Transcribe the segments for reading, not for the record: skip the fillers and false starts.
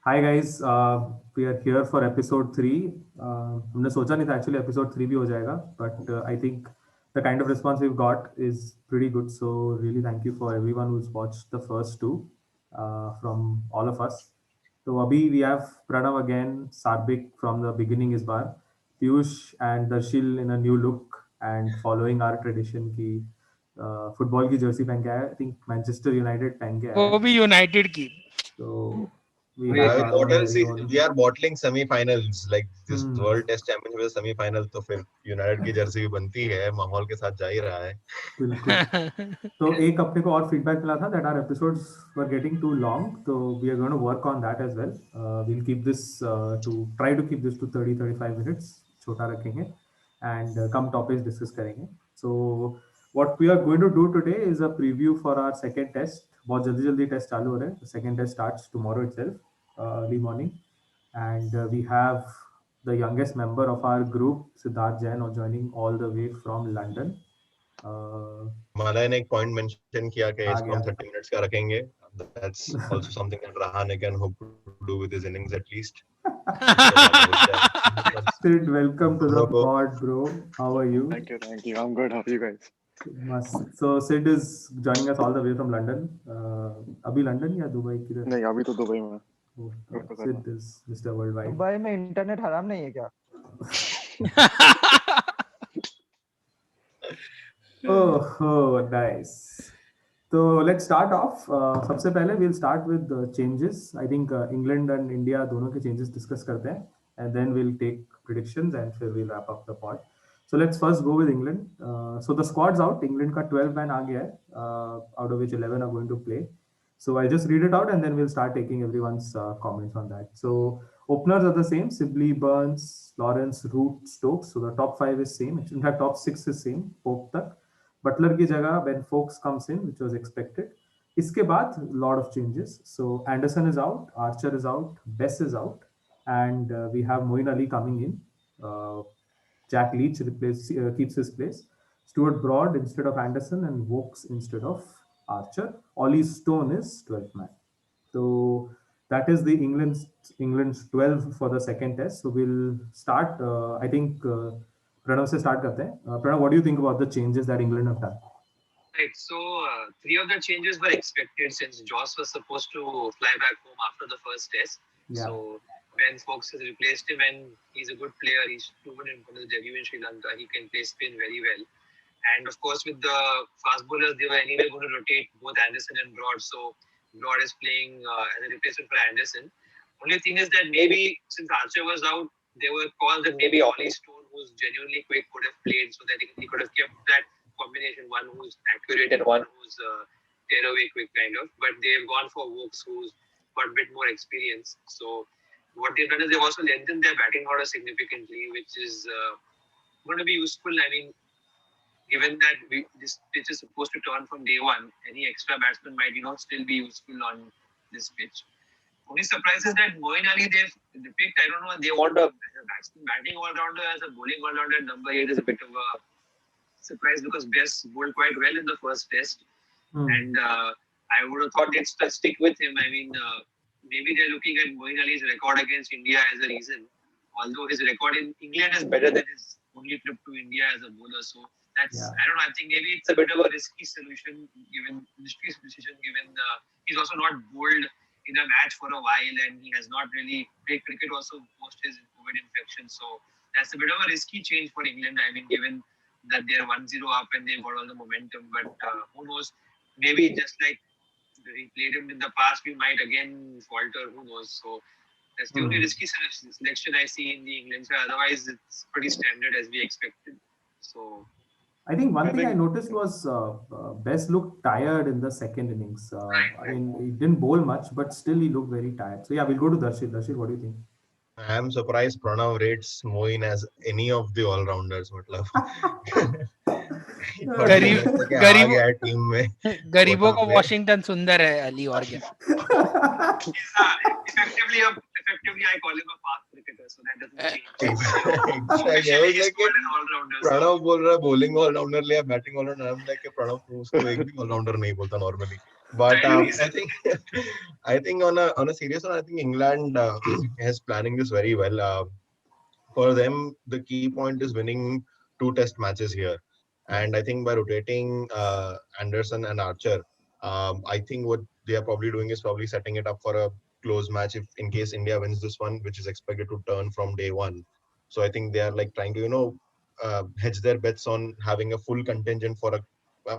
Hi guys, we are here for episode 3. हमने सोचा नहीं था actually episode 3 भी हो जाएगा, but I think the kind of response we've got is pretty good. So really thank you for everyone who's watched the first two from all of us. So अभी we have Pranav again, Sarbik from the beginning is bar, Piyush and Darshil in a new look and following our tradition की football की Jersey पहन के आया. I think Manchester United पहन के आया वो है. भी यूनाइटेड की। So we We have have our own bottle very see, own. we are bottling semi-finals like this Hmm. World Test Championship semi-final तो फिर यूनाइटेड की जर्सी भी बनती है माहौल के साथ जा ही रहा है बिल्कुल. तो एक अपने को और फीडबैक मिला था that our episodes were getting too long, so we are going to work on that as well. We'll keep this to try to keep this to 30-35 minutes. छोटा रखेंगे and कम topics discuss करेंगे. So what we are going to do today is a preview for our second test. बहुत जल्दी जल्दी test चालू हो रहे हैं. The second test starts tomorrow itself, early morning, and we have the youngest member of our group, Siddharth Jain, joining all the way from London. Malay ने एक point mention किया कि आ इसको हम गया. 30 मिनट्स का रखेंगे. That's also something that Rahane can hope to do with his innings at least. Sid, welcome to the Hello. pod, bro. How are you? Thank you. I'm good. How are you guys? Must. So Sid is joining us all the way from London. अभी London या Dubai किधर? नहीं अभी तो Dubai में Oh, Sid is Mr. Worldwide. Dubai में internet हराम नहीं है क्या? Oh, nice. So let's start off. सबसे पहले we'll start with the changes. I think England and India दोनों के changes discuss करते हैं, and then we'll take predictions and फिर we'll wrap up the pod. So let's first go with England. So the squad's out. England का 12 man आ गया है, out of which 11 are going to play. So I'll just read it out and then we'll start taking everyone's comments on that. So openers are the same: Sibley, Burns, Lawrence, Root, Stokes. So the top 5 is same. In fact, top 6 is same. Pope तक. Butler की जगह Ben Foakes comes in, which was expected. इसके बाद lot of changes. So Anderson is out, Archer is out, Bess is out, and we have Moeen Ali coming in. Jack Leach keeps his place. Stuart Broad instead of Anderson and Vokes instead of Archer. Ollie Stone is 12th man. So that is the England's 12 for the second test. So we'll start. I think Pranav से start करते हैं. Pranav, what do you think about the changes that England have done? Right, so 3 of the changes were expected since Joss was supposed to fly back home after the first test. Yeah. So Ben Foakes has replaced him, and he's a good player. He's proven in his debut in Sri Lanka. He can play spin very well. And of course, with the fast bowlers, they were anyway going to rotate both Anderson and Broad. So Broad is playing as a replacement for Anderson. Only thing is that maybe since Archer was out, there were calls that maybe Ollie Stone, who's genuinely quick, could have played so that he could have kept that combination, one who's accurate and one who's tearaway quick kind of. But they've gone for Vokes, who's got a bit more experience. So what they've done is they've also lengthened their batting order significantly, which is going to be useful. I mean, given that this pitch is supposed to turn from day one, any extra batsman might still be useful on this pitch. Only surprise is that Moeen Ali, they picked, I don't know, they want a batting all-rounder as a bowling all-rounder. Number 8 is a bit of a surprise because Bess bowled quite well in the first test. And I would have thought they'd stick with him. I mean, maybe they're looking at Moeen Ali's record against India as a reason. Although his record in England is better than his only trip to India as a bowler. So that's, I don't know, I think maybe it's a bit of a risky solution given he's also not bowled in a match for a while, and he has not really played cricket also post his COVID infection. So that's a bit of a risky change for England. I mean, given that they're 1-0 up and they've got all the momentum, but who knows? Maybe just like we played him in the past, we might again falter. Who knows? So that's the only risky selection I see in the England side. Otherwise, it's pretty standard as we expected. So I think one thing I noticed was Bess looked tired in the second innings. I mean, he didn't bowl much, but still he looked very tired. So yeah, we'll go to Darshil. Darshil, what do you think? I am surprised Pranav rates Moeen as any of the all-rounders. मतलब team में गरीबों को Washington सुंदर है अली और क्या. Effectively, I call him a fast cricketer, so that doesn't change. Pranav बोल रहा है bowling all-rounder लिया, batting all-rounder. I'm like Pranav को एक भी all-rounder नहीं बोलता normally. But I think I think on a serious note, I think England is planning this very well. For them, the key point is winning 2 test matches here. And I think by rotating Anderson and Archer, I think what they are probably doing is probably setting it up for a close match if in case India wins this one, which is expected to turn from day one. So I think they are like trying to, hedge their bets on having a full contingent for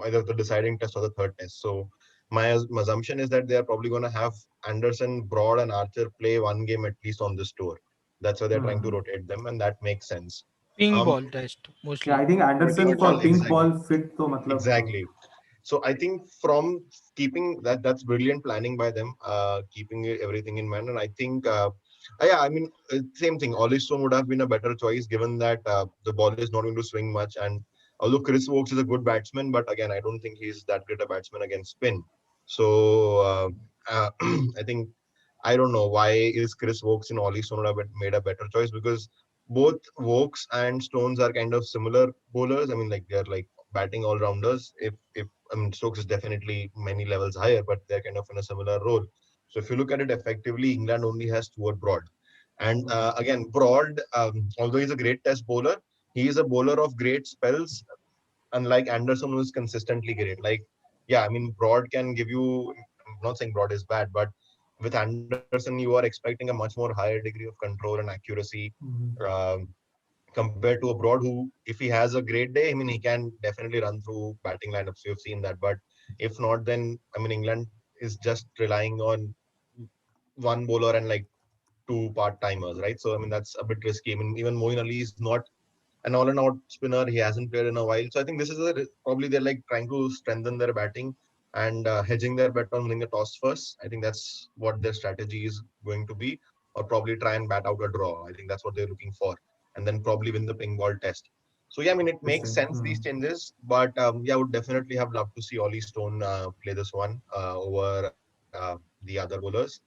either the deciding test or the third test. So my assumption is that they are probably going to have Anderson, Broad, and Archer play one game at least on this tour. That's why they're trying to rotate them, and that makes sense. Ping Um, ball test mostly. Yeah, I think Anderson But for ball, pink exactly. ball fit to matlab, Exactly. So I think from keeping that's brilliant planning by them, keeping everything in mind. And I think, yeah, I mean, same thing. Ollie Stone would have been a better choice given that the ball is not going to swing much. And although Chris Wokes is a good batsman, but again, I don't think he's that great a batsman against spin. So I think I don't know why is Chris Wokes and Ollie Stone would have made a better choice because both Wokes and Stones are kind of similar bowlers. I mean, like they're like batting all rounders. If I mean Stokes is definitely many levels higher, but they're kind of in a similar role. So if you look at it effectively, England only has Stuart Broad, and again Broad, although he's a great test bowler, he is a bowler of great spells. Unlike Anderson, who is consistently great. Like yeah, I mean Broad can give you. I'm not saying Broad is bad, but with Anderson, you are expecting a much more higher degree of control and accuracy. Um, Compared to a Broad who, if he has a great day, I mean, he can definitely run through batting lineups. We've seen that. But if not, then, I mean, England is just relying on one bowler and like 2 part-timers, right? So, I mean, that's a bit risky. I mean, even Moeen Ali is not an all-and-out spinner. He hasn't played in a while. So I think this is probably they're like trying to strengthen their batting and hedging their bet on winning the toss first. I think that's what their strategy is going to be, or probably try and bat out a draw. I think that's what they're looking for, and then probably win the ping ball test. So yeah, I mean it makes sense these changes, but yeah, I would definitely have loved to see Ollie Stone play this one over the other bowlers.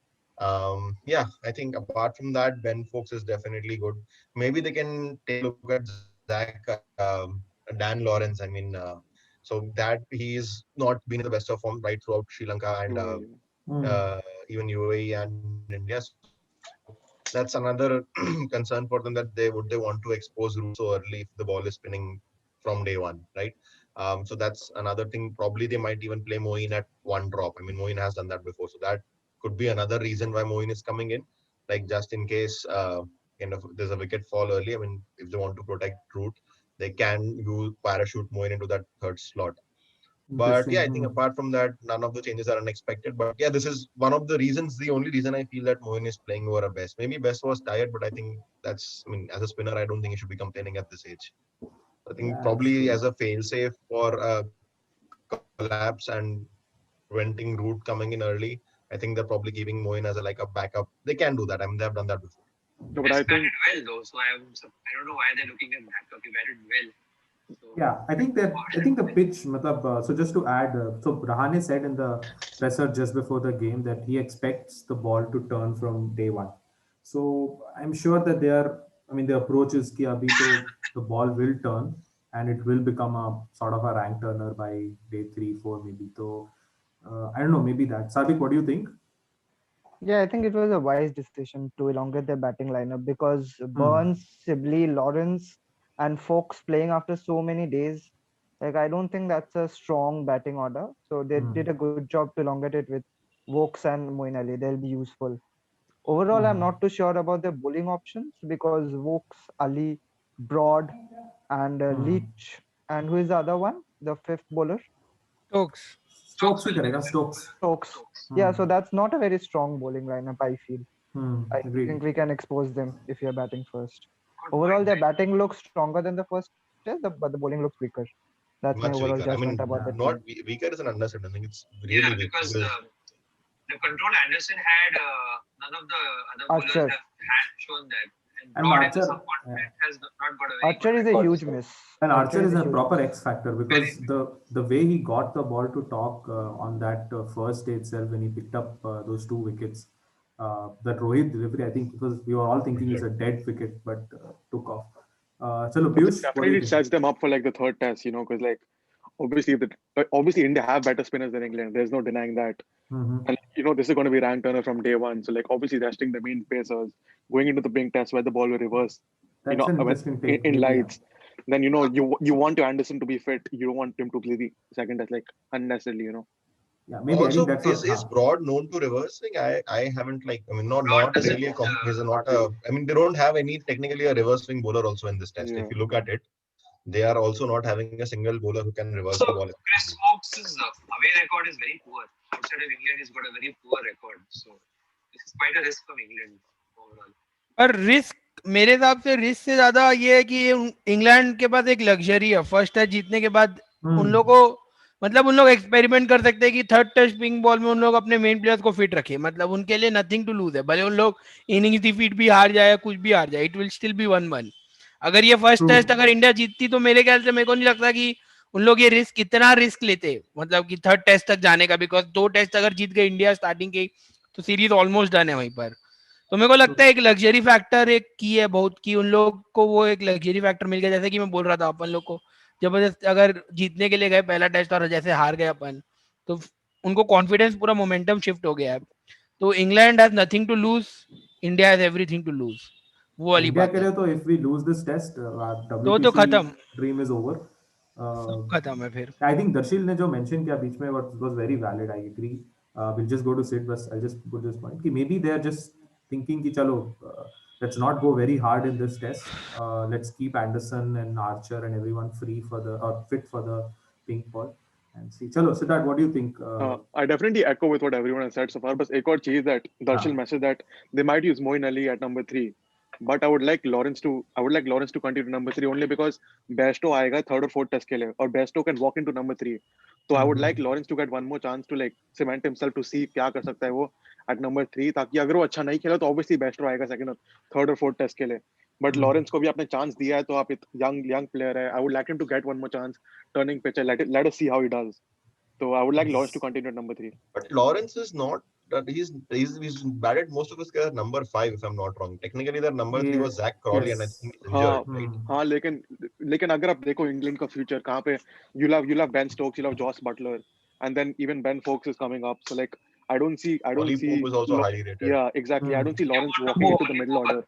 Yeah, I think apart from that, Ben Fox is definitely good. Maybe they can take a look at Zach Dan Lawrence. I mean, so that he's not been in the best of form right throughout Sri Lanka and even UAE and India. So that's another concern for them that they want to expose Root so early if the ball is spinning from day one, right? So that's another thing. Probably they might even play Moeen at one drop. I mean, Moeen has done that before, so that could be another reason why Moeen is coming in, like just in case kind of there's a wicket fall early. I mean, if they want to protect Root, they can use parachute Moeen into that third slot. But yeah, I think apart from that, none of the changes are unexpected. But yeah, this is one of the reasons, the only reason I feel that Moeen is playing over a Best. Maybe Best was tired, but I think that's, I mean, as a spinner, I don't think he should be complaining at this age. I think probably as a fail-safe for collapse and preventing Root coming in early, I think they're probably giving Moeen as like a backup. They can do that. I mean, they've done that before. No, but I think well though, so I don't know why they're looking at backup. He batted well. So, Yeah, I think the pitch, so just to add, so Rahane said in the presser just before the game that he expects the ball to turn from day one. So I'm sure that the approach is कि अभी तो the ball will turn and it will become a sort of a rank turner by day 3, 4 maybe. So I don't know, maybe that. Sabik, what do you think? Yeah, I think it was a wise decision to elongate their batting lineup because Burns, Sibley, Lawrence, and Fox playing after so many days. Like, I don't think that's a strong batting order. So they did a good job to elongate it with Vokes and Moeen Ali. They'll be useful. Overall, I'm not too sure about the bowling options because Vokes, Ali, Broad, and Leach. And who is the other one? The fifth bowler? Stokes. Stokes ही करेगा, Stokes. Stokes. Yeah, so that's not a very strong bowling lineup, I feel. I Agreed. think we can expose them if you're batting first. Overall, their batting looks stronger than the first test, but the bowling looks weaker. That's my Much overall weaker. I judgment mean, about the not team. weaker is an understatement. I think it's really yeah, weak. because the control Anderson had, none of the other bowlers Archer. had shown that. And Broad Archer, at some point has not got a very Archer good is a huge miss. And Archer is a huge proper miss. X factor because the way he got the ball to talk on that first day itself when he picked up those 2 wickets, that Rohit delivery, I think because we were all thinking it's a dead wicket, but took off. Chalo, Piyush, what do definitely you it think? sets them up for like the third test, because like obviously India have better spinners than England. There's no denying that. Mhm. And this is going to be Ryan Turner from day one. So like obviously resting the main pacers, going into the pink test where the ball will reverse. That's an When interesting take. in Maybe, yeah. lights, then you want your Anderson to be fit. You don't want him to play the second test like unnecessarily. Yeah, maybe I Also, think that's what. is Broad known to reversing? I haven't not Broad doesn't, really he's not a. I mean, they don't have any technically a reverse swing bowler also in this test. Yeah. If you look at it, they are also not having a single bowler who can reverse So the ball. Chris Stokes' away record is very poor. Outside of England, he's got a very poor record. So this is quite a risk from England overall. पर risk मेरे हिसाब से risk से ज्यादा ये है कि England के पास एक लग्जरी है फर्स्ट टेस्ट जीतने के बाद उन लोगों को मतलब उन लोग एक्सपेरिमेंट कर सकते हैं कि थर्ड टेस्ट पिंक बॉल में उन लोग अपने मेन प्लेयर्स को फिट रखे मतलब उनके लिए नथिंग टू लूज है भले उन लोग इनिंग्स डिफीट भी हार जाए कुछ भी हार जाए इट विल स्टिल बी 1-1 अगर ये फर्स्ट True. टेस्ट अगर इंडिया जीतती तो मेरे ख्याल से मेरे को नहीं लगता कि उन लोग ये रिस्क इतना रिस्क लेते मतलब कि थर्ड टेस्ट तक जाने का बिकॉज 2 टेस्ट अगर जीत गए इंडिया स्टार्टिंग के तो सीरीज ऑलमोस्ट डन है वहीं पर तो मेरे को लगता है एक लग्जरी फैक्टर एक की है बहुत की उन लोग को वो एक लग्जरी फैक्टर मिल गया जैसे कि मैं बोल रहा था अपन लोग को जबरदस्त अगर जीतने के लिए गए पहला टेस्ट और जैसे हार गए अपन तो उनको कॉन्फिडेंस पूरा मोमेंटम शिफ्ट हो गया है तो England has nothing to lose India has everything to lose वो वाली इंडिया बात के है लिए तो if we lose this test तो WPC खत्म ड्रीम इज ओवर सब खत्म है फिर आई थिंक दर्शिल ने जो मेंशन किया बीच में was very valid I agree will just go to sit बस I just put this point कि maybe they are just thinking कि चलो let's not go very hard in this test let's keep Anderson and Archer and everyone free for the or fit for the pink ball and see chalo Siddharth what do you think I definitely echo with what everyone has said so far. But एक और चीज that Darshil messaged that they might use Moeen Ali at number 3, but I would like Lawrence to continue number 3 only because Bairstow आएगा third or fourth test के लिए और Bairstow can walk into number 3. So I would like Lawrence to get one more chance to like cement himself to see क्या कर सकता है वो at number 3 ताकि अगर वो अच्छा नहीं खेला तो obviously Bairstow आएगा second or third or fourth test के लिए. But Lawrence को भी आपने chance दिया है तो आप young player है. I would like him to get one more chance turning pitcher. Let us see how he does. So I would like Lawrence to continue at number 3. But Lawrence is not. He's batted most of his career number 5 if I'm not wrong. Technically, their number 3 was Zach Crawley and I think he's injured, right? हाँ लेकिन अगर आप देखो England का future कहाँ पे you'll have Ben Stokes, you'll have Joss Butler, and then even Ben Foakes is coming up. So like I don't see. Ollie Pope is also highly rated. Yeah, exactly. I don't see Lawrence walking into the middle order.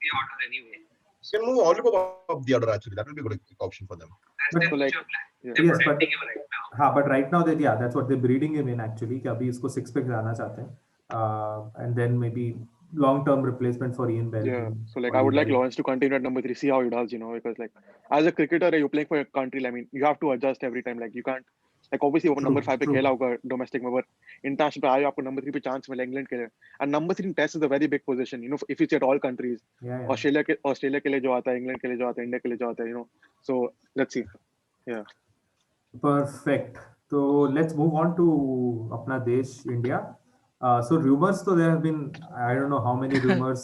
Anyway. You can move Ollie Pope up the order actually. That will be a good option for them. That's But their so, like, future plan. yeah. They're Yes, but- protecting him right now. हाँ but right now that that's what they're breeding him in actually कि अभी इसको 6 पे लाना चाहते हैं and then maybe long term replacement for Ian Bell. Yeah. So like I would like Lawrence to continue at number 3, see how he does, because like as a cricketer you're playing for your country. I mean you have to adjust every time. Like you can't like obviously वो number 5 पे खेला होगा domestic में but international पे आए आपको number 3 पे chance मिला England के लिए. And number 3 in test is a very big position. If you see at all countries. yeah. Australia के लिए जो आता है, England के लिए जो आता है, India के लिए जो आता है, So let's see. Yeah. Perfect. So let's move on to अपना देश India. So rumors, so there have been I don't know how many rumors.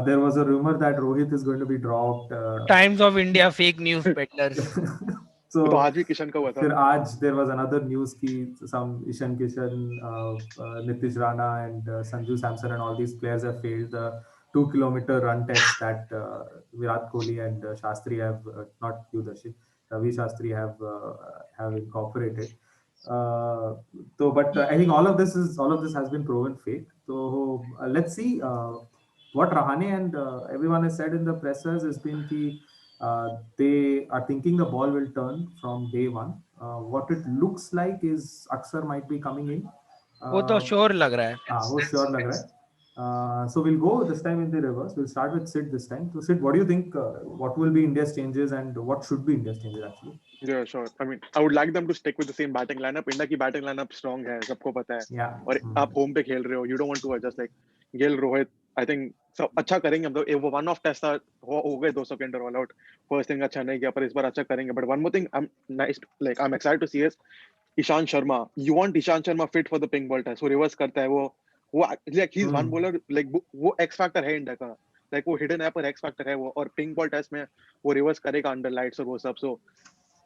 There was a rumor that Rohit is going to be dropped. Times of India fake news peddlers So तो आज भी किशन का हुआ था. फिर आज there was another news कि some Ishan Kishan, Nitish Rana and Sanju Samson and all these players have failed the 2-kilometer run test that Virat Kohli and Shastri have not you Darshil, Ravi Shastri have incorporated. So but I think all of this has been proven fake. So let's see what Rahane and everyone has said in the pressers has been कि they are thinking the ball will turn from day one. What it looks like is Aksar might be coming in. वो तो sure लग रहा है हाँ वो sure लग रहा है. So we'll go this time in the reverse. We'll start with Sid this time. So Sid, what do you think? What will be India's changes and what should be India's changes actually? Yeah, sure. I mean, I would like them to stick with the same batting lineup. India की batting lineup strong है, सबको पता है. Yeah. और आप home पे खेल रहे हो, you don't want to adjust like Gill, Rohit. I think सब अच्छा करेंगे. मतलब वो one off test था, हो गए 200 के अंदर all out. First thing अच्छा नहीं किया, पर इस बार अच्छा करेंगे. But one more thing, I'm excited to see is Ishant Sharma. You want Ishant Sharma fit for the pink ball test. वो reverse करता है वो like he's one bowler like वो X factor है इंडिया का. Like वो hidden है पर X factor है वो और pink ball test में वो reverse करेगा under lights और वो सब. So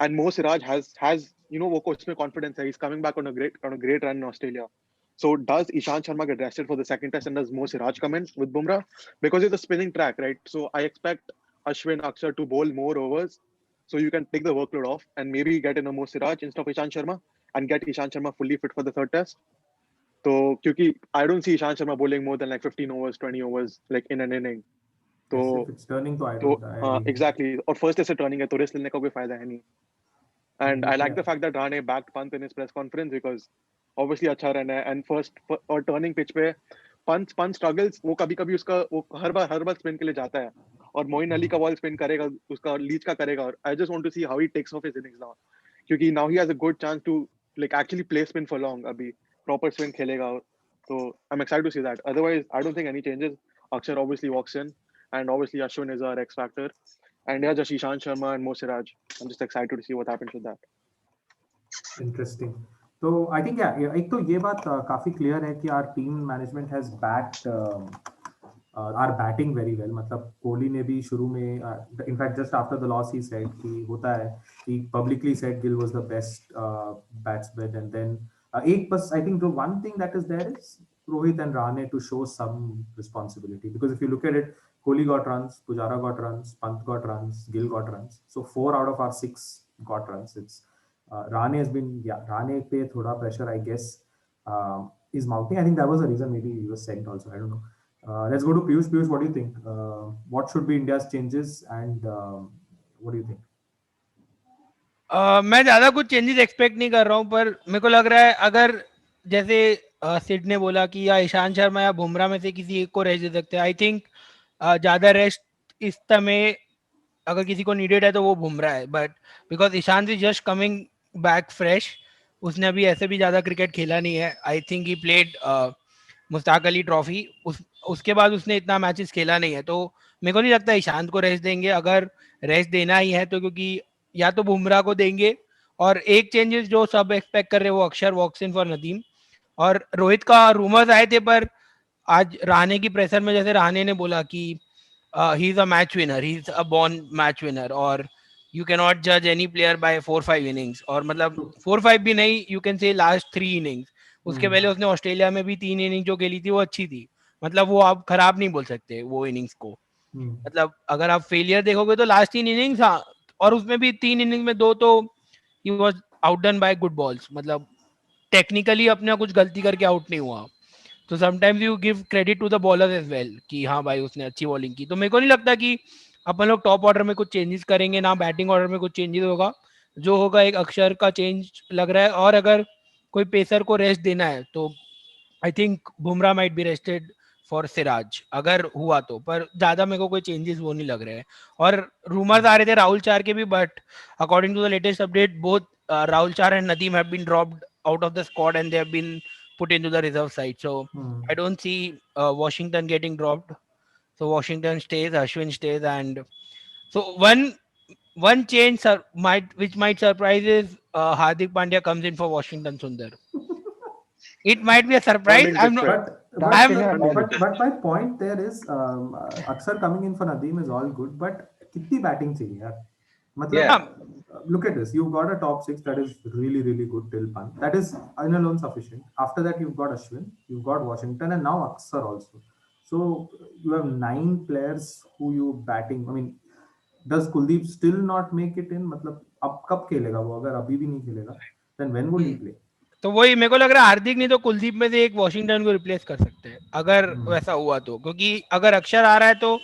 and Mo Siraj has वो coach में confidence है. He's coming back on a great run in Australia. So does Ishant Sharma get rested for the second test and does Mo Siraj come in with Bumrah? Because it's a spinning track, right? So I expect Ashwin, Akshar to bowl more overs. so you can take the workload off and maybe get in a Mo Siraj instead of Ishant Sharma and get Ishant Sharma fully fit for the third test. So, क्योंकि I don't see Ishant Sharma bowling more than like 15 overs, 20 overs like in an inning. Yes, तो if it's turning, तो I तो don't. I agree. exactly. और first test से turning है तो risk लेने का कोई फायदा है नहीं. And I like Yeah. the fact that Rane backed Pant in his press conference because obviously अच्छा रन है and first और turning pitch पे पंत struggles, वो कभी कभी उसका वो हर बार स्पिन के लिए जाता है और मोइन अली का बॉल स्पिन करेगा, उसका लीच का करेगा, और I just want to see how he takes off his innings now, क्योंकि now he has a good chance to like actually play spin for long, अभी प्रॉपर स्पिन खेलेगा, तो I am excited to see that. Otherwise I don't think any changes. Akshar obviously walks in, and obviously Ashwin is our X factor, and yeah, just Ishant Sharma and Mo Siraj. I'm just excited to see what happens with that. Interesting. तो I think एक तो ये बात काफी clear है कि our team management has backed our batting very well. मतलब कोहली ने भी शुरू में in fact just after the loss he said कि होता है, he publicly said Gill was the best batsman, and then एक बस I think the one thing that is there is Rohit and Rane to show some responsibility, because if you look at it, Kohli got runs, Pujara got runs, Pant got runs, Gill got runs, so 4 out of our 6 got runs. It's Rane has been, Rane pe thoda pressure, I guess, is mounting. I think that was the reason maybe he was sent also. I don't know. Let's go to Piyush. Piyush, what do you think? What should be India's changes, and what do you think? मैं ज्यादा कुछ changes expect नहीं कर रहा हूँ, पर मेरे को लग रहा है अगर जैसे सिड ने बोला कि या ईशांत शर्मा या बुमराह में से किसी एक को रेस्ट दे सकते हैं, आई थिंक ज्यादा रेस्ट इस समय अगर किसी को नीडेड है तो वो बुमराह है, but because Ishant is just coming back fresh, उसने अभी ऐसे भी ज्यादा क्रिकेट खेला नहीं है. I think he played Mushtaq Ali trophy, उसके बाद उसने इतना मैचेस खेला नहीं है, तो मेरे को नहीं लगता ईशांत को रेस्ट देंगे. अगर रेस्ट देना ही है तो क्योंकि या तो बुमराह को देंगे, और एक चेंजेस जो सब एक्सपेक्ट कर रहे हैं वो अक्षर वॉक्स इन फॉर नदीम, और रोहित का रूमर्स आए थे, पर आज रहाणे की प्रेशर में जैसे रहाणे ने बोला कि he is a match winner, he is a born match winner, और यू कैन नॉट जज एनी प्लेयर बाय 4-5 इनिंग्स, और मतलब 4-5 भी नहीं, you can say last 3 innings. उसके पहले उसने ऑस्ट्रेलिया में भी 3 इनिंग जो खेली थी वो अच्छी थी, मतलब वो आप खराब नहीं बोल सकते वो इनिंग्स को. मतलब अगर आप फेलियर देखोगे तो लास्ट 3 इनिंग्स, हाँ, और उसमें भी 3 इनिंग्स में 2 तो he was outdone by good balls, मतलब टेक्निकली अपने कुछ गलती करके आउट नहीं हुआ. तो sometimes you give credit to the bowler as well कि हाँ भाई उसने अच्छी बॉलिंग की. तो मेरे को नहीं लगता कि अपन लोग टॉप ऑर्डर में कुछ चेंजेस करेंगे, ना बैटिंग ऑर्डर में कुछ चेंजेस होगा. जो होगा एक अक्षर का चेंज लग रहा है, और अगर कोई पेसर को रेस्ट देना है तो I think Bumrah might be rested for Siraj अगर हुआ तो, पर ज्यादा मेरे को कोई चेंजेस वो नहीं लग रहे हैं. और रूमर्स आ रहे थे राहुल चार के भी, but according to the latest update both Rahul Chahar and Nadeem have been dropped out of the squad and they have been put into the reserve side. So I don't see Washington getting dropped. So Washington stays, Ashwin stays, and so one change which might surprise is Hardik Pandya comes in for Washington Sundar. It might be a surprise. I'm not. But my point there is Akshar coming in for Nadeem is all good, but कितनी batting चाहिए यार? मतलब look at this. You've got a top 6 that is really, really good till Pant. That is in alone sufficient. After that, you've got Ashwin, you've got Washington, and now Akshar also. So you have 9 players who you batting. I mean, does Kuldeep still not make it in? मतलब अब कब खेलेगा वो? अगर अभी भी नहीं खेलेगा, then when will he play? तो वही मेरे को लग रहा है हार्दिक नहीं तो कुलदीप में से एक वॉशिंगटन को रिप्लेस कर सकते हैं अगर वैसा हुआ तो, क्योंकि अगर अक्षर आ रहा है तो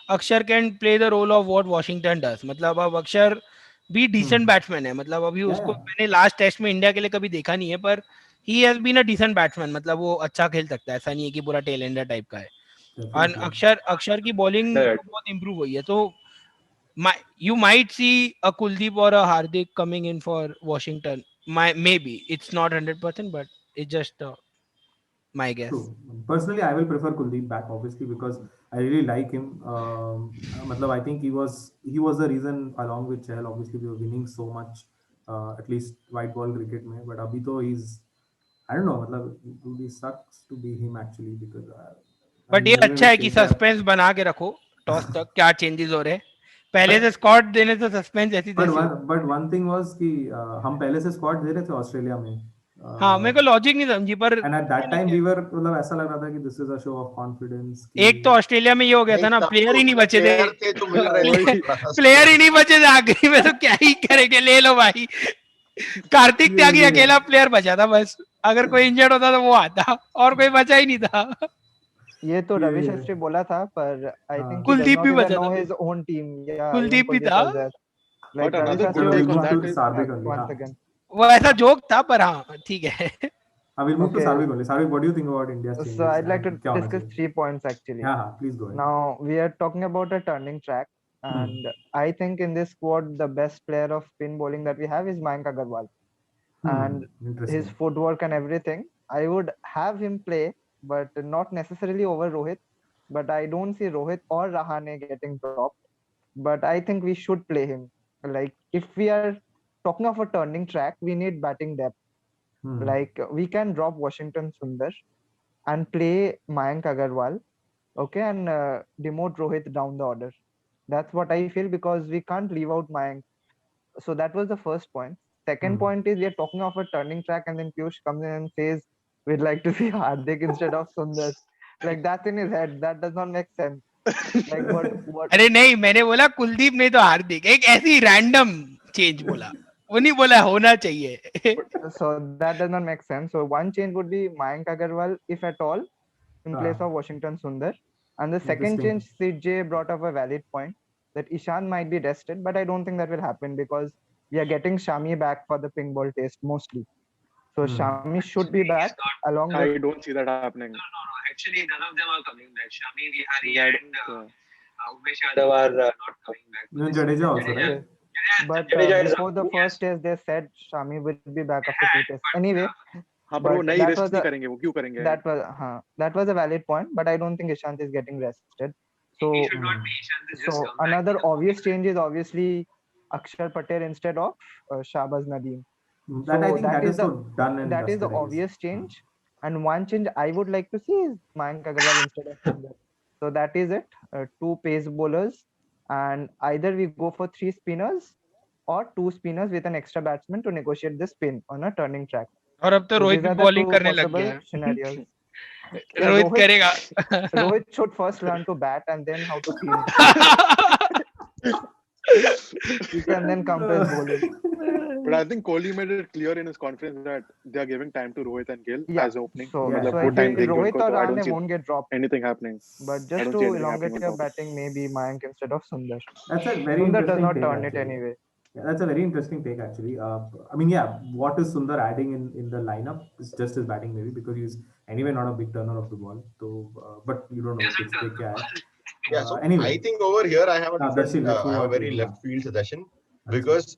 Axar can play the role of what Washington does. मतलब अब अक्षर भी डिसेंट बैट्समैन है, मतलब अभी उसको मैंने लास्ट टेस्ट में इंडिया के लिए कभी देखा नहीं है, पर he has been a decent batsman. मतलब वो अच्छा खेल सकता है, ऐसा नहीं है कि पूरा टेल एंडर टाइप का है. और अक्षर की बॉलिंग बहुत इंप्रूव हुई है, तो you might see a Kuldeep or a Hardik coming in for Washington. Maybe it's not 100%, but it's just my guess. True. Personally, I will prefer Kuldeep back, obviously, because I really like him. Matlab, I think he was the reason, along with Chahal, obviously we were winning so much, at least white ball cricket mein. But abhi to he's, I don't know, matlab, it would be sucks to be him actually, because. But ये अच्छा है कि suspense बना के रखो toss तक क्या changes हो रहे हैं. पहले से स्क्वाड देने तो सस्पेंस ऐसी थी. बट वन थिंग वाज कि हम पहले से स्क्वाड दे रहे थे ऑस्ट्रेलिया में हाँ मेरे को लॉजिक नहीं समझी पर and at that time we were मतलब ऐसा लग रहा था कि this is a show of confidence एक तो ऑस्ट्रेलिया में ये हो गया था ना, प्लेयर ही नहीं बचे थे, प्लेयर थे जो मिल रहे थे प्लेयर ही नहीं बचे थे आखिरी में, तो क्या ही करेंगे, ले लो भाई। कार्तिक त्यागी अकेला प्लेयर बचा था बस, अगर कोई इंजर्ड होता तो वो आता, और कोई बचा ही नहीं था। ये तो रवि शास्त्री बोला था, पर आई हाँ। Think he does Kuldeep not भी even बचा know था, his own team. Yeah, even Kuldeep भी Kuldeep था। was there. Like But Ravi another Shastri good was take on not that is Sarvik only, once हाँ. again. वो ऐसा जोक था, पर हाँ ठीक है। I will move to Okay. Sarvik only. Sarvik, what do you think about India's changes? So I'd like to and क्या होना discuss चाहिए? 3 points actually. हाँ हाँ, please go ahead. Now we are talking about a turning track, and I think in this squad the best player of spin bowling that we have is Mayank Agarwal, and his Interesting. footwork and everything. I would have him play, but not necessarily over Rohit. But I don't see Rohit or Rahane getting dropped. But I think we should play him. Like if we are talking of a turning track, we need batting depth. Like we can drop Washington Sundar and play Mayank Agarwal, okay, and demote Rohit down the order. That's what I feel, because we can't leave out Mayank. So that was the first point. Second point is we are talking of a turning track, and then Piyush comes in and says we'd like to see Hardik instead of Sundar. Like that's in his head. That does not make sense. Like what? अरे नहीं, मैंने बोला कुलदीप नहीं तो हार्दिक, एक ऐसी random change बोला, वो नहीं बोला होना चाहिए। So that does not make sense. So one change would be Mayank Agarwal, if at all, in place of Washington Sundar. And the second change, CJ brought up a valid point that Ishan might be rested, but I don't think that will happen because we are getting Shami back for the pink ball test mostly. So Shami should be back along with. I don't see that happening. No. Actually, none of them are coming back. Shami, Vihari, and Umesh Yadav are not coming back. No, Jadeja also, right? But Jadeja is before the first test, they said Shami will be back after 2 tests. Anyway, हाँ पर वो but नहीं that risk was नहीं a करेंगे, वो क्यों करेंगे? that was a valid point, but I don't think Ishant is getting rested. So He should not be. Ishant is just so come back. another obvious change is obviously Akshar Patel instead of Shahbaz Nadeem. That I So think that is so done and that is the dusted, I guess. obvious change. And one change I would like to see is Mayank Agarwal instead of Sundar. So that is it. 2 pace bowlers, and either we go for 3 spinners or 2 spinners with an extra batsman to negotiate the spin on a turning track. और अब तो So Rohit these भी are the bowling 2 करने लग possible गया है। scenarios. Rohit करेगा। Rohit should first learn to bat and then how to field. He can then come to his bowling. But I think Kohli made it clear in his conference that they are giving time to Rohit and Gill Yeah. as opening. So, Yeah. so मतलब I वो time feel देंगे Rohit उनको, or so I don't Rahane see won't get dropped. anything happening. But I just don't to see anything elongate happening your on top. batting, maybe Mayank instead of Sundar. That's a very Sundar does interesting not take, turn it actually. anyway. Yeah, that's a very interesting take actually. I mean, yeah, what is Sundar adding in the lineup is just his batting maybe because he's anyway not a big turner of the ball. So, but you don't know Doesn't which take kya hai. Yeah, so Anyway, I think over here I have a Darshil, different, let's I move have a on to very you. left field suggestion because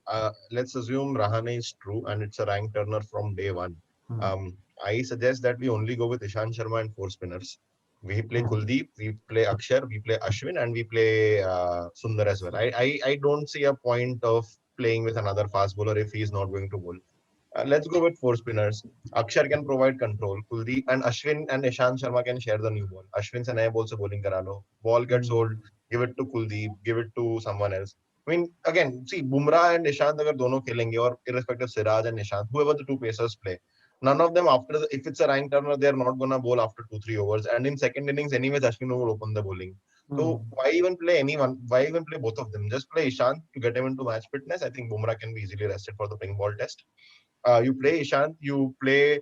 let's assume Rahane is true and it's a rank turner from day one. I suggest that we only go with Ishant Sharma and 4 spinners. We play Kuldeep, we play Akshar, we play Ashwin, and we play Sundar as well. I don't see a point of playing with another fast bowler if he's not going to bowl. Let's go with 4 spinners. Akshar can provide control. Kuldeep and Ashwin and Ishant Sharma can share the new ball. Ashwin se naya ball se bowling kara lo. Ball gets old, give it to Kuldeep, give it to someone else. I mean, again, see, Bumrah and Ishant agar dono khelenge or irrespective Siraj and Ishant, whoever the 2 pacers play, none of them if it's a rank turner, they're not gonna bowl after 2-3 overs. And in second innings, anyways, Ashwin will open the bowling. So why even play anyone? Why even play both of them? Just play Ishant to get him into match fitness. I think Bumrah can be easily rested for the pink ball test. You play Ishant, you play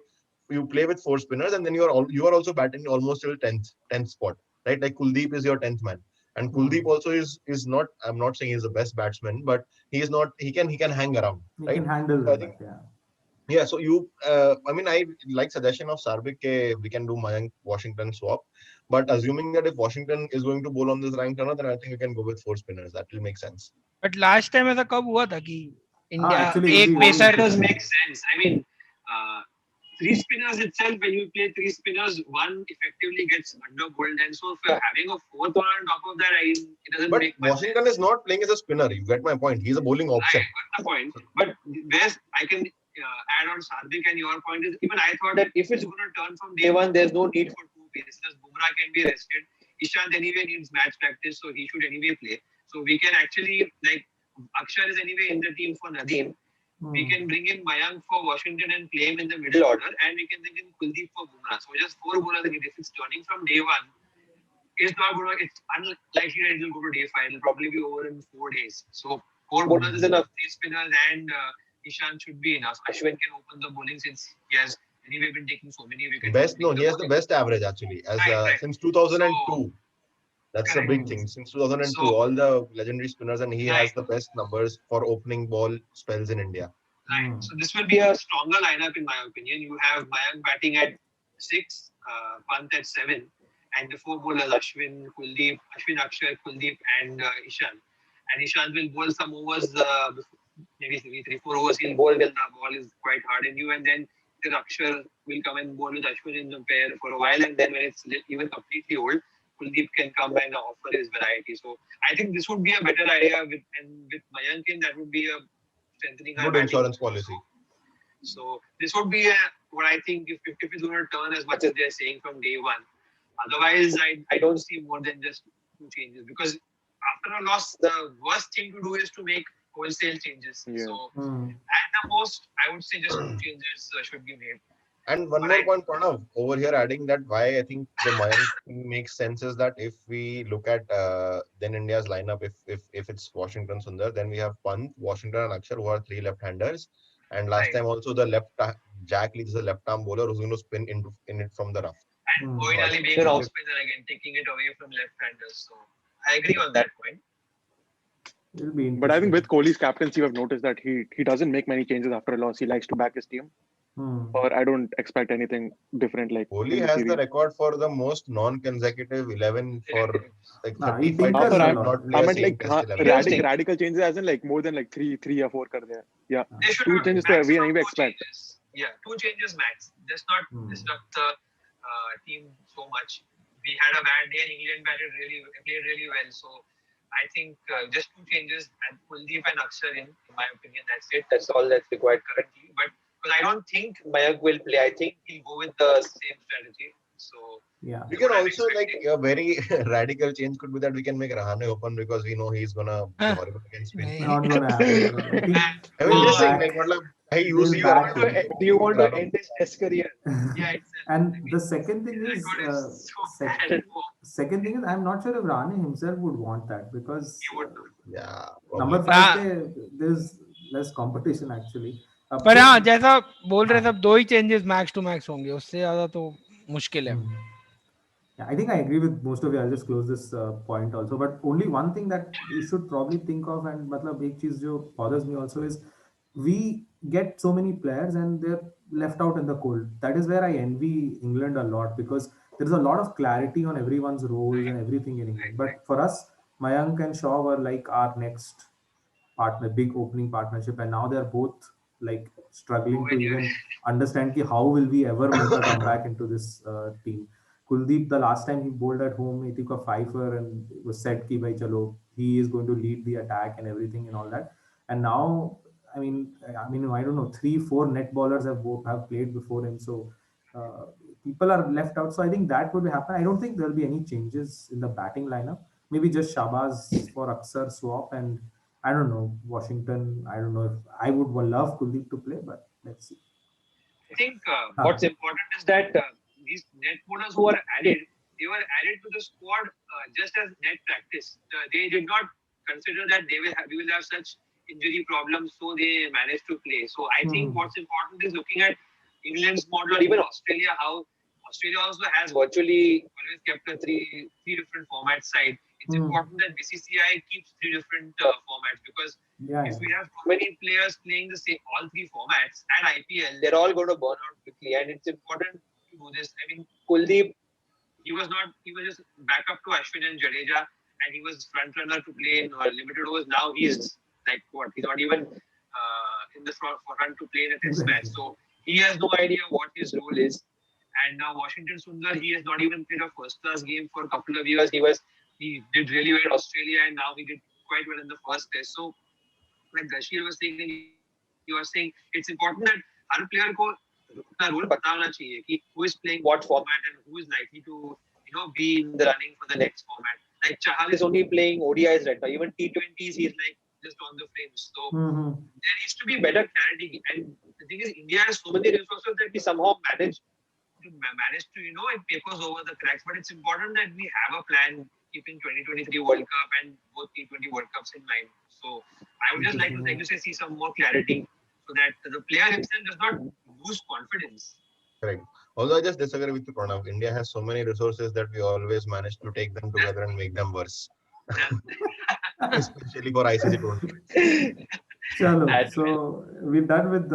with 4 spinners, and then you are also batting almost till 10th spot, right? Like Kuldeep is your 10th man, and Kuldeep also is not. I'm not saying he's the best batsman, but he is not. He can hang around, he right? can handle So I that, think, yeah. yeah. So you, I mean, I like suggestion of Sarvik. We can do Mayank Washington swap, but assuming that if Washington is going to bowl on this rank turner, then I think we can go with 4 spinners. That will make sense. But last time ऐसा कब हुआ था कि India actually, एक very pacer Does make sense. I mean, 3 spinners itself, when you play 3 spinners, one effectively gets under bowled, and so if you're having a 4th one on top of that, it doesn't But make much Washington sense. is not playing as a spinner. You get my point. He's a bowling option. I got the point. But there's, I can add on Sardik, and your point is, even I thought that if it's going to turn from day one, there's no need for 2 pacers. Bumrah can be rested. Ishant anyway needs match practice, so he should anyway play. So we can actually, like, Akshar is anyway in the team for Nadeem. We can bring in Mayank for Washington and play him in the middle order, and we can bring in Kuldeep for Bumrah. So just 4 bowlers. If it's turning from day one, it's not going to. It's unlikely that it will go to day 5. It'll probably be over in 4 days. So 4 bowlers is enough. 3 spinners and Ishan should be enough. Ashwin can open the bowling since he has anyway been taking so many wickets. He has the best average actually, as Right. since 2002. So, That's the correct. big thing. Since 2002, So- all the legendary spinners, and he has Right. the best numbers for opening ball spells in India. Right. So this will be a stronger lineup in my opinion. You have Mayank batting at 6, Pant at 7, and the 4 bowlers Ashwin, Akshay, Kuldeep, and Ishan. And Ishan will bowl some overs, maybe 3-4 overs. He'll bowl when the ball is quite hard in you, and then the Akshay will come and bowl with Ashwin in the pair for a while, and then when it's even completely old, Kuldeep can come and offer his variety. So I think this would be a better idea with Mayank in, that would be a strengthening our Good batting. insurance policy. So this would be what I think if it's going to turn as much as they're saying from day one. Otherwise, I don't see more than just 2 changes, because after a loss, the worst thing to do is to make wholesale changes. Yeah. So at the most, I would say just 2 changes should be made. And one more point, Pranav, over here adding that why I think the Mayank thing makes sense is that if we look at then India's lineup, if it's Washington Sundar, then we have Pant, Washington and Akshar, who are 3 left-handers. And last Right. time also the Jack Leach is a left-arm bowler who's going to spin in it from the rough. And Moeen Ali being an off spinner again, taking it away from left-handers. So I agree on that point. It'll be But I think interesting. with Kohli's captaincy, we've noticed that he doesn't make many changes after a loss. He likes to back his team. Or I don't expect anything different. Like Kohli in the has series. the record for the most non-consecutive 11 for like Nah, he 35 tinkers tests a have lot. not I played a meant same like test 11. radical changes as in like more than like three or 4 kar there. Yeah. They should 2 have changes to maximum we 2 expect. changes. Yeah, 2 changes max. Just not disrupt the team so much. We had a bad day and England played really well. So I think just 2 changes and Kuldeep and Akshar in my opinion. That's it. That's all that's required currently. But because I don't think Mayank will play. I think he'll go with the same strategy. So Yeah. We can also like a very radical change could be that we can make Rahane open because we know he's gonna be horrible against spin. Not gonna happen. I think I mean, just saying, back- like, I they'll use you back around. him. do you want to Run. end his test career? Yeah, exactly. And the second thing is, so bad at home. second thing is, I'm not sure if Rane himself would want that because He would not. Yeah. number probably. 5 पे there's less competition actually. पर हाँ जैसा बोल रहे सब 2 ही changes max to max होंगे, उससे ज्यादा तो मुश्किल है. Yeah, I think I agree with most of you. I'll just close this point also. But only one thing that you should probably think of, and matlab ek cheez jo bothers me also is we get so many players and they're left out in the cold. That is where I envy England a lot because there's a lot of clarity on everyone's roles and everything in England. But for us, Mayank and Shaw were like our next partner, big opening partnership, and now they're both like struggling to even understand ki how will we ever make a comeback into this team. Kuldeep, the last time he bowled at home, he took a 5-er and it was said ki bhai chalo, he is going to lead the attack and everything and all that. And now, I mean, I don't know, 3-4 net bowlers have played before him, so people are left out. So I think that would happen. I don't think there'll be any changes in the batting lineup. Maybe just Shabazz for Akshar swap, and I don't know, Washington. I don't know if I would love Kuldeep to play, but let's see. I think what's important is that these net bowlers who are added, they were added to the squad just as net practice. They did not consider that we will have such injury problems, so they managed to play. So I think what's important is looking at England's model, or even Australia, how Australia also has virtually always kept a three different format side. It's important that BCCI keeps 3 different formats because if we have too many players playing the same all 3 formats and IPL, they're all going to burn out quickly, and it's important to do this. I mean, Kuldeep, he was just backup to Ashwin and Jadeja, and he was front runner to play in limited overs. Now he's like what? He's not even in the front to play in a test match. So he has no idea what his role is. And now Washington Sundar, he has not even played a first-class game for a couple of years. He did really well in Australia, and now he did quite well in the first test. So, like Gashir was saying, you were saying it's important that her player को अपना role पता होना चाहिए कि who is playing what format and who is likely to be in the running for the next format. Like Chahal is only playing ODIs right now. Even T20s, he's like just on the fringe. So Mm-hmm. there needs to be better clarity. And the thing is, India has so many resources that we somehow manage to it papers over the cracks. But it's important that we have a plan keeping 2023 World Cup and both T20 World Cups in mind. So I would just like to say see some more clarity so that the player himself does not lose confidence. Correct. Although I just disagree with you, Pranav. India has so many resources that we always manage to take them together and make them worse, especially for ICC tournaments. Chalo. So we're done with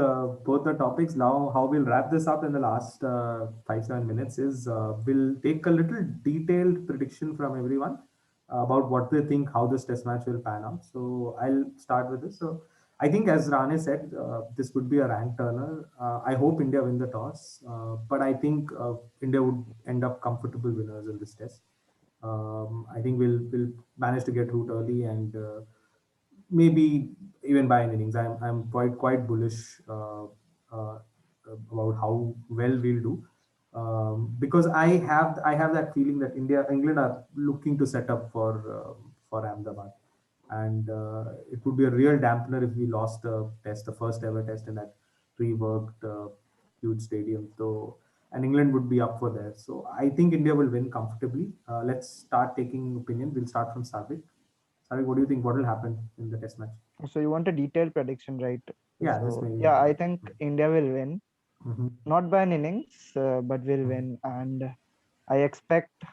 both the topics. Now, how we'll wrap this up in the last 5-7 minutes is we'll take a little detailed prediction from everyone about what they think how this test match will pan out. So I'll start with this. So I think, as Rane said, this would be a rank turner. I hope India win the toss, but I think India would end up comfortable winners in this test. I think we'll manage to get root early and maybe even by an innings. I'm quite bullish about how well we'll do, because I have that feeling that England are looking to set up for Ahmedabad, and it would be a real dampener if we lost the first ever test in that reworked huge stadium. So, and England would be up for there. So I think India will win comfortably. Let's start taking opinion. We'll start from Savik. Savik, what do you think? What will happen in the test match? So you want a detailed prediction, right? Yeah, this So may. yeah, I think India will win, Mhm. not by an innings, but will win, and I expect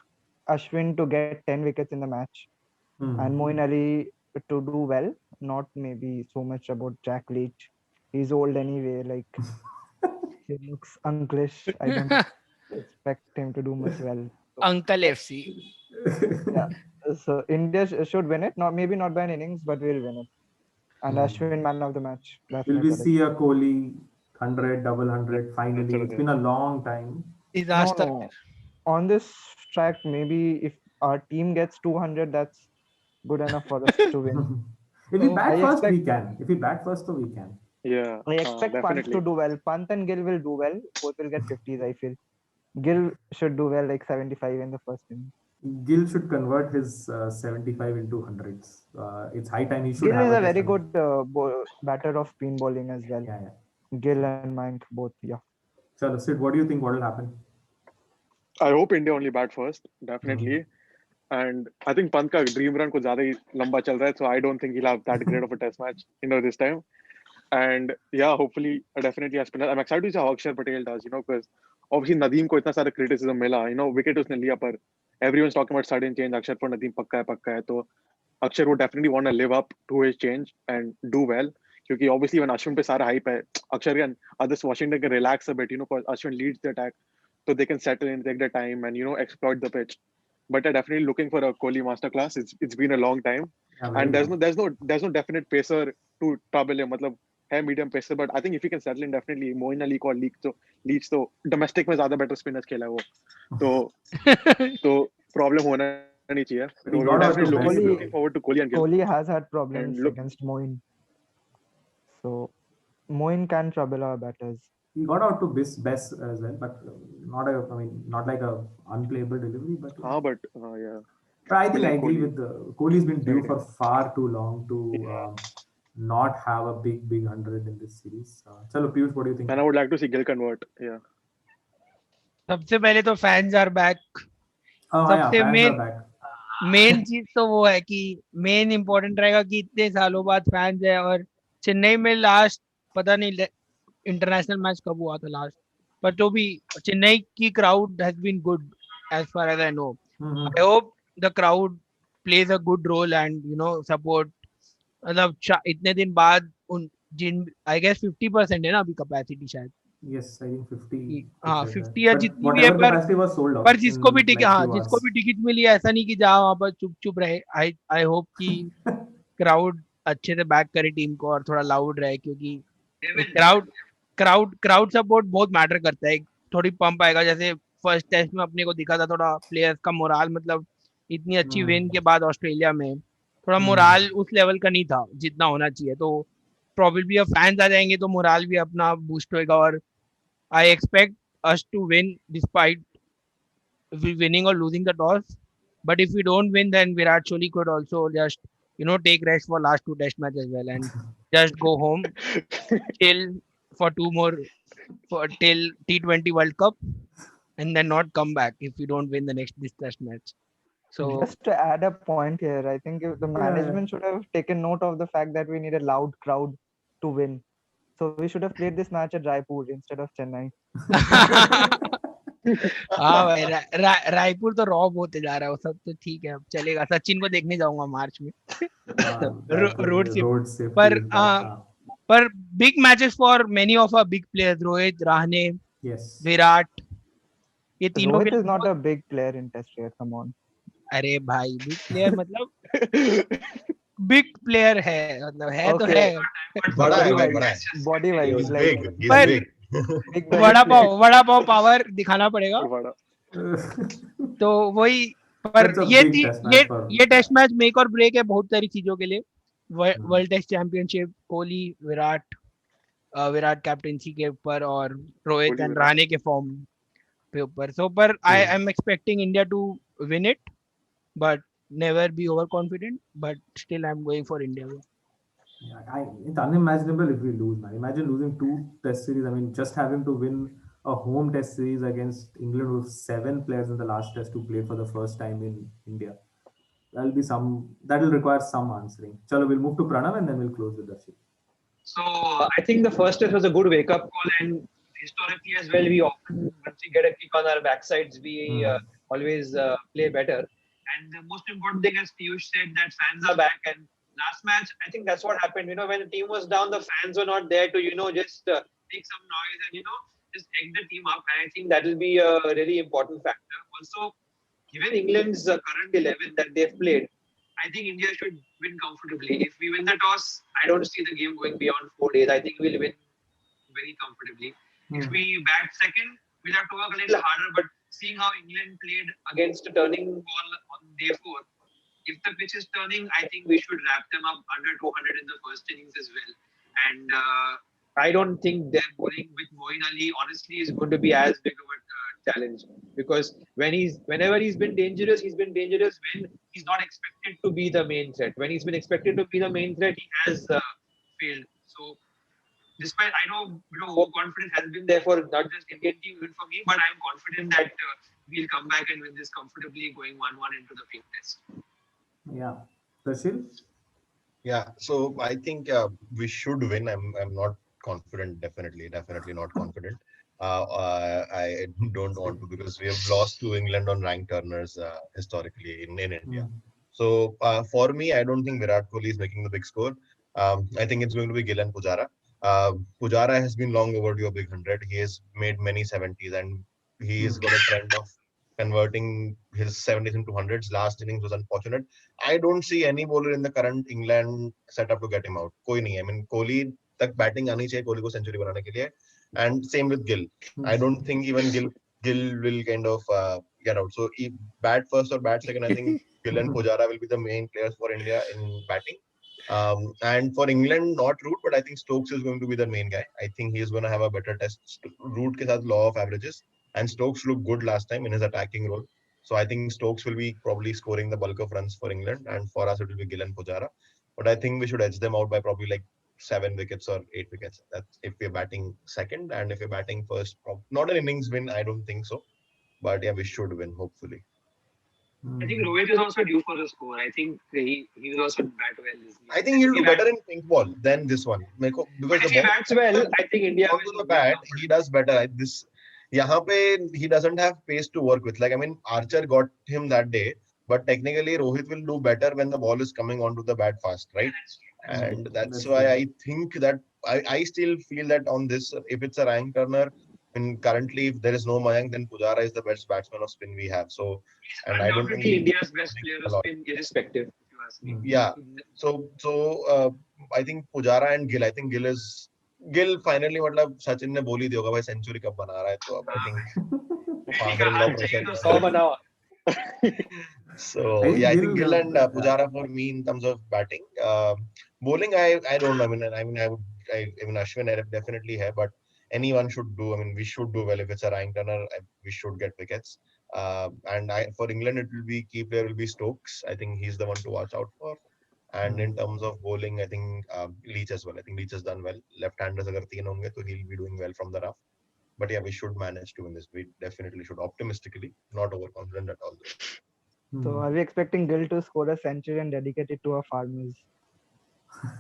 Ashwin to get 10 wickets in the match, and Mhm. Moeen Ali to do well. Not maybe so much about Jack Leach. He's old anyway. Like he looks unclish. I don't expect him to do much well. So, Uncle FC. yeah. So India should win it. Not maybe not by an innings, but we'll win it. And Ashwin man of the match. That's Will my we prediction. see a Kohli 100, double 100 finally? It's been a long time. Disaster. No. On this track, maybe if our team gets 200, that's good enough for us to win. If we So I bat first, we expect can. If we bat first, so we can. Yeah, I expect Pant definitely. to do well. Pant and Gill will do well. Both will get 50s, I feel. Gill should do well, like 75 in the first inning. Gill should convert his 75 into hundreds. It's high time he should Gill have is a a test very 100. good batter of spin bowling as well. Yeah, yeah. Gill and Mayank both, yeah. So, Sid, what do you think? What will happen? I hope India only bat first, definitely. And I think Pant ka dream run कुछ ज़्यादा ही लंबा चल रहा है, so I don't think he'll have that great of a test match, this time. And yeah, hopefully, definitely as spinner. I'm excited to see how Akshar Patel does, because obviously Nadeem को इतना सारा criticism मिला, wicket उसने लिया पर everyone's talking about sudden change. Akshar for Nadeem पक्का है, तो Akshar would definitely want to live up to his change and do well. Because obviously when Ashwin पे सारा hype है, Akshar and others Washington can relax a bit, because Ashwin leads the attack, so they can settle in, take their time, and exploit the pitch. But I'm definitely looking for a Kohli masterclass. It's been a long time, Yeah, very and there's long. no definite pacer to trouble him. मतलब है medium pacer, but I think if he can settle in, definitely Moeen Ali को Leach तो domestic में ज़्यादा better spinners खेला है वो, तो problem होना नहीं चाहिए. He So got we're out to definitely best. looking forward to Kohli and Gill. Kohli has had problems And look- against Moeen. So Moeen can trouble our batters. He got out to best as well, but not like a unplayable delivery, but yeah. but yeah. But I think I agree Kohli. with Kohli's been due Everything. for far too long to Yeah. not have a big 100 in this series. Chalo, Piyush, what do you think? And I would like to see Gill convert. Yeah. सबसे पहले तो fans are back. Oh, yeah, सबसे fans are main back. Main चीज तो वो है कि main important रहेगा कि इतने सालों बाद फैंस है. और चेन्नई में लास्ट पता नहीं इंटरनेशनल मैच कब हुआ था लास्ट, पर तो भी चेन्नई की crowd has been good as far as I know. I hope the crowd plays a good role and support. मतलब इतने दिन बाद उन जिन आई गेस 50% है ना अभी कैपेसिटी शायद. Yes, I think 50. हाँ कुछ ऐसा है. 50 या But जितनी भी है, whatever पर capacity was sold out पर जिसको in भी टिकट like हाँ few जिसको hours. भी टिकट मिली ऐसा नहीं कि जहाँ वहां पर चुप रहे. आई होप कि क्राउड अच्छे से बैक करे टीम को और थोड़ा लाउड रहे, क्योंकि क्राउड सपोर्ट बहुत मैटर करता है. थोड़ी पंप आएगा, जैसे फर्स्ट टेस्ट में अपने को दिखा था थोड़ा प्लेयर्स का मोराल, मतलब इतनी अच्छी विन के बाद ऑस्ट्रेलिया में थोड़ा मोराल उस लेवल का नहीं था जितना होना चाहिए. तो प्रोबेबली अब फैंस आ जाएंगे तो मोराल भी अपना बूस्ट होएगा. और I expect us to win despite we winning or losing the toss. But if we don't win, then Virat Kohli could also just take rest for last 2 test matches as well and just go home, chill for 2 more for till T20 World Cup, and then not come back if you don't win this test match. So Just to add a point here, I think if the Yeah. management should have taken note of the fact that we need a loud crowd to win. So we should have played this match at Raipur instead of Chennai. हाँ भाई रायपुर तो Rob होते जा रहा है वो सब तो ठीक है अब चलेगा सचिन को देखने जाऊंगा मार्च में रोड से रोड से पर पर big matches for many of our big players Rohit Rahane yes Virat ये तीनों Rohit के is not a big player in Test cricket. Come on. अरे भाई बिग प्लेयर मतलब बिग प्लेयर है मतलब है तो Okay. है बड़ा है भाई, Body बड़ा है. wise, body He wise, is like big. He's पर big. big body vada pav power दिखाना पड़ेगा बड़ा तो वही पर That's a ये big test match for- ये टेस्ट मैच मेक और ब्रेक है बहुत सारी चीजों के लिए Hmm. World test championship Kohli Virat captaincy के ऊपर और रोहित कोहली, एंड विराट। रहाणे के फॉर्म पे ऊपर सो पर I am expecting India to win it but never be over confident but still I am going for India It's unimaginable if we lose, man. Imagine losing 2 test series. I mean, just having to win a home test series against England with 7 players in the last test who played for the first time in India. That'll require some answering. Chalo, we'll move to Pranav and then we'll close with Darshit. So I think the first test was a good wake up call, and historically as well, we often once we get a kick on our backsides, we always play better. And the most important thing, as Piyush said, that fans are back. And last match, I think that's what happened. When the team was down, the fans were not there to just make some noise and just egg the team up. And I think that will be a really important factor. Also, given England's current 11 that they've played, I think India should win comfortably. If we win the toss, I don't see the game going beyond 4 days. I think we'll win very comfortably. If we bat second, we'll have to work a little harder. But seeing how England played against a turning ball on day 4, if the pitch is turning, I think we should wrap them up under 200 in the first innings as well. And I don't think their bowling with Moeen Ali honestly is going to be as big of a challenge, because whenever he's been dangerous when he's not expected to be the main threat. When he's been expected to be the main threat, he has failed. So despite I know overconfidence has been there for not just Indian team, even for me, but I'm confident that we'll come back and win this comfortably, going 1-1 into the pink test. Yeah. Darshit? Yeah, so I think we should win. I'm not confident. Definitely not confident. I don't want to, because we have lost to England on rank turners historically in India. So for me, I don't think Virat Kohli is making the big score. I think it's going to be Gill and Pujara. Pujara has been long overdue a big 100. He has made many 70s, and he has got a trend of converting his 70s into 100s. Last innings was unfortunate. I don't see any bowler in the current England setup to get him out. Koi nahi. I mean, Kohli tak batting aani chahiye Kohli ko century banane ke liye, and same with Gill. I don't think even Gill will kind of get out. So if bat first or bat second, I think Gill and Pujara will be the main players for India in batting. And for England, not Root, but I think Stokes is going to be the main guy. I think he is going to have a better test. Root ke saath law of averages, and Stokes looked good last time in his attacking role. So I think Stokes will be probably scoring the bulk of runs for England, and for us it will be Gill and Pujara. But I think we should edge them out by probably like 7 wickets or 8 wickets. That's if we're batting second, and if we're batting first, not an innings win, I don't think so. But yeah, we should win, hopefully. I think Rohit is also due for a score. I think he will also bat well this game. I think he'll do better in pink ball than this one. Because if he bats well, I think India will the bat, he does better. Yahan pe he doesn't have pace to work with. Like, I mean, Archer got him that day, but technically Rohit will do better when the ball is coming onto the bat fast, right? And that's why I think that I still feel that on this, if it's a rank turner, and currently if there is no Mayank, then Pujara is the best batsman of spin we have. So, and I don't think India's best player of spin, irrespective, if you ask me. Yeah. So I think Pujara and Gill. I think Gill finally मतलब सचिन ने बोली दी होगा भाई century कब बना रहा है, तो अब I think father-in-law pressure. So yeah, I think Gill and Pujara for me in terms of batting. Bowling, I don't know. I mean Ashwin I definitely have, but anyone should do. I mean, we should do well if it's a rank runner. We should get wickets. And for England, it will be key player will be Stokes. I think he's the one to watch out for. And in terms of bowling, I think Leach as well. I think Leach has done well. Left-handers agar teen honge, to he'll be doing well from the rough. But yeah, we should manage to win this. We definitely should. Optimistically, not overconfident at all. So Hmm. are we expecting Gill to score a century and dedicate it to our farmers?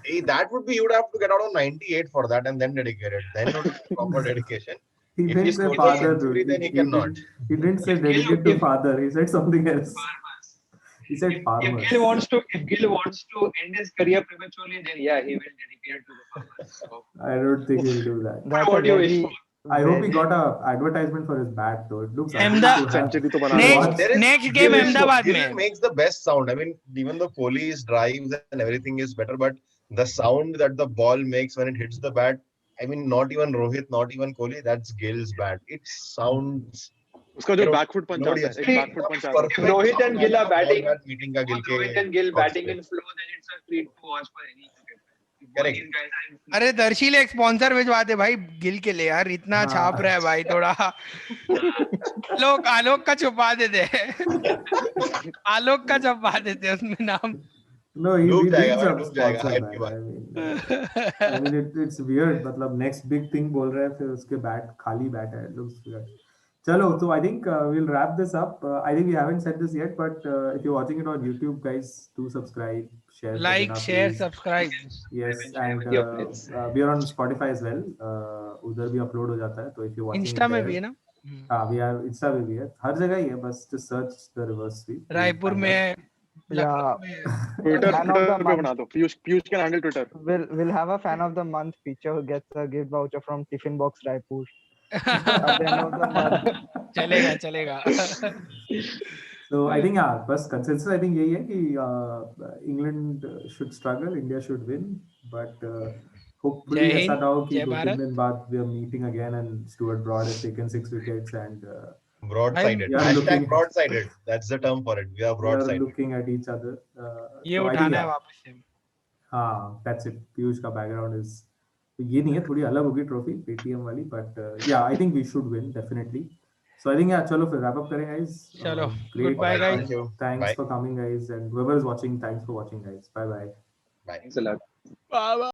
Hey, that would be, you would have to get out on 98 for that and then dedicate it. Then it would be proper dedication. He If he didn't say scores a father, century, dude. then he cannot. He didn't say If Gill- dedicate to if- father. He said something else. Farmers. He said If farmers. Gill wants to end his career prematurely, then yeah, he will dedicate it to the farmers. So, I don't think he'll do that. That's what a do you wish very, for? I hope he very- got a advertisement for his bat though. It looks Ahmedabad- ugly to have. Century to I banana. watched- There is- Next game Gill is- Ahmedabad Gill mein. makes the best sound. I mean, even the Kohli's drives and everything is better, but the sound that the ball makes when it hits the bat, I mean, not even Rohit, not even Kohli, that's Gill's bat. It sounds उसका जो You know, backfoot punch nobody आता has है, एक back foot पंच आता है. perfect If Rohit and Gill are sound batting- ball bat meeting का Gill के Rohit and Gill shots batting पे. in flow, then it's a treat to watch for any cricketer. If both Correct. these guys are in flow, अरे दर्शी ले एक sponsor भिजवा दे भाई गिल के लिए यार इतना हाँ। छाप रहा है भाई थोड़ा आलोक का छुपा देते आलोक का छुपा देते उसमें नाम No, he डूब did जाएगा भाई, some डूब जाएगा, sponsor hype की bat. बात. I mean, it's weird. मतलब next big thing बोल रहे हैं फिर उसके bat खाली bat है. It looks weird. चलो, so I think we'll wrap this up. I think we haven't said this yet, but if you're watching it on YouTube, guys, do subscribe, share, like Sajana, share please. Subscribe Yes, and with your friends. we are on Spotify as well. उधर भी upload हो जाता है. तो if you're watching Insta it में there, भी है ना हाँ, we are Insta में भी है. हर जगह ही है. बस just search the reverse sweep. You'll Raipur find में us. लखनऊ में Twitter Man of the पे month. बना दो. Piyush can handle Twitter. We'll have a fan of the month feature who gets a gift voucher from Tiffin Box Raipur at the end of the month. चलेगा चलेगा So I think yeah, बस consensus I think यही है कि England should struggle, India should win, but hopefully जय ऐसा हिंद, ना हो कि जय 2-3 भारत। दिन बाद we are meeting again and Stuart Broad has taken 6 wickets and Broadsided. Yeah, Hashtag looking- broadsided. That's the term for it. We are we are broadsided. looking at each other. ये So I think उठाना है yeah, वापस से हाँ, that's it. Piyush का background is ये नहीं है, थोड़ी अलग होगी ट्रॉफी पेटीएम वाली, but yeah, I think we should win definitely. So I think yeah, चलो फिर wrap up करें guys. चलो, Great. goodbye, guys. Thank you. Thanks Bye. for coming guys, and whoever is watching, thanks for watching guys. Bye bye. Bye. thanks a lot. वाह, वाह।